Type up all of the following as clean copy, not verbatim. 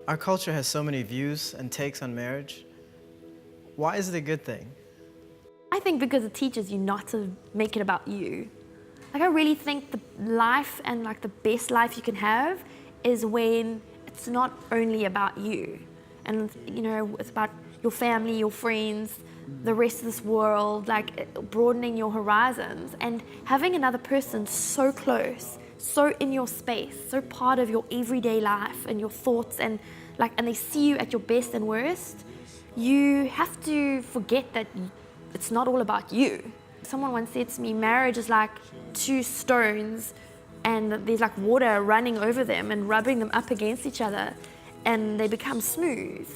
Our culture has so many views and takes on marriage. Why is it a good thing? I think because it teaches you not to make it about you. Like, I really think the life and like the best life you can have is when it's not only about you. And you know, it's about your family, your friends, the rest of this world, like broadening your horizons and having another person so close, so in your space, so part of your everyday life and your thoughts, and they see you at your best and worst. You have to forget that it's not all about you. Someone once said to me, marriage is like two stones and there's like water running over them and rubbing them up against each other and they become smooth.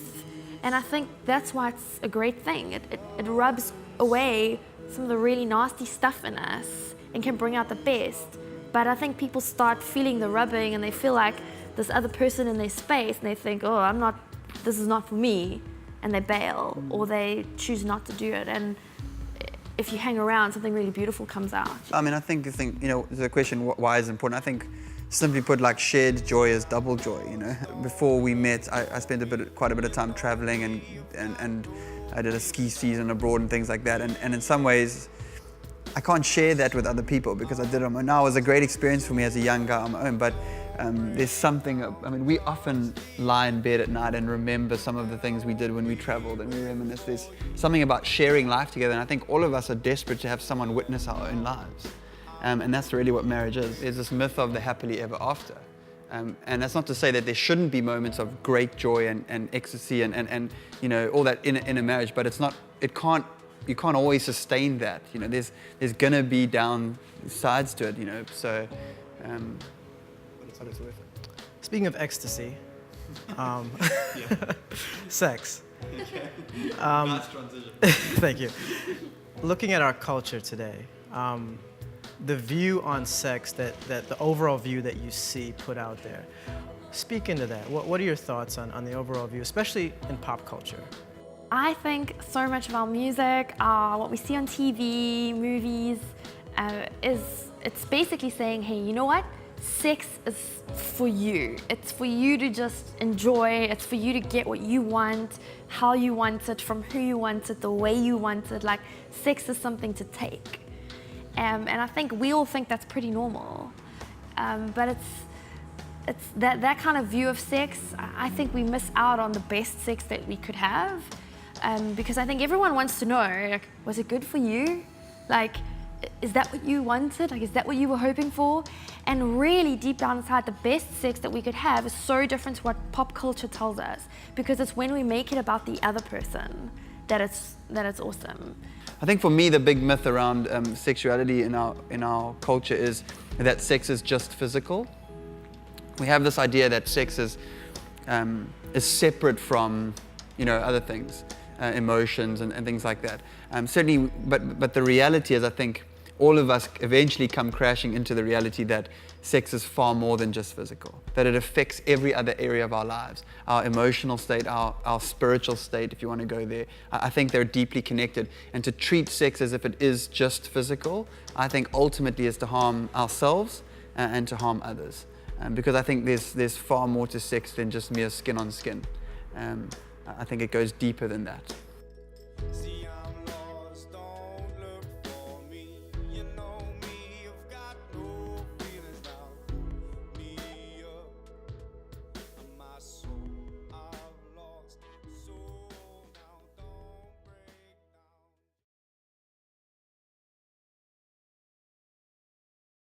And I think that's why it's a great thing. It rubs away some of the really nasty stuff in us and can bring out the best. But I think people start feeling the rubbing and they feel like this other person in their space and they think, oh, this is not for me. And they bail or they choose not to do it. And if you hang around, something really beautiful comes out. I mean, I think, you know, the question why is important, I think simply put, like, shared joy is double joy, you know. Before we met, I spent quite a bit of time traveling and I did a ski season abroad and things like that. And in some ways, I can't share that with other people because I did it on my own. Now, it was a great experience for me as a young guy on my own, but there's something, I mean, we often lie in bed at night and remember some of the things we did when we traveled and we reminisce. There's something about sharing life together, and I think all of us are desperate to have someone witness our own lives. And that's really what marriage is. There's this myth of the happily ever after. And that's not to say that there shouldn't be moments of great joy and ecstasy and you know, all that in a marriage, but you can't always sustain that. You know, there's gonna be downsides to it, you know, so but it's worth it. Speaking of ecstasy, sex. Nice transition. Thank you. Looking at our culture today, the view on sex, that the overall view that you see put out there, speak into that. What are your thoughts on the overall view, especially in pop culture? I think so much of our music, what we see on TV, movies, it's basically saying, hey, you know what? Sex is for you. It's for you to just enjoy. It's for you to get what you want, how you want it, from who you want it, the way you want it. Like, sex is something to take. And I think we all think that's pretty normal. But it's that kind of view of sex, I think we miss out on the best sex that we could have. Because I think everyone wants to know, like, was it good for you? Like, is that what you wanted? Like, is that what you were hoping for? And really, deep down inside, the best sex that we could have is so different to what pop culture tells us, because it's when we make it about the other person that it's awesome. I think for me, the big myth around sexuality in our culture is that sex is just physical. We have this idea that sex is separate from, you know, other things, emotions and things like that. Certainly, but the reality is, I think all of us eventually come crashing into the reality that sex is far more than just physical, that it affects every other area of our lives, our emotional state, our spiritual state, if you want to go there. I think they're deeply connected. And to treat sex as if it is just physical, I think ultimately is to harm ourselves and to harm others. Because I think there's far more to sex than just mere skin on skin. I think it goes deeper than that.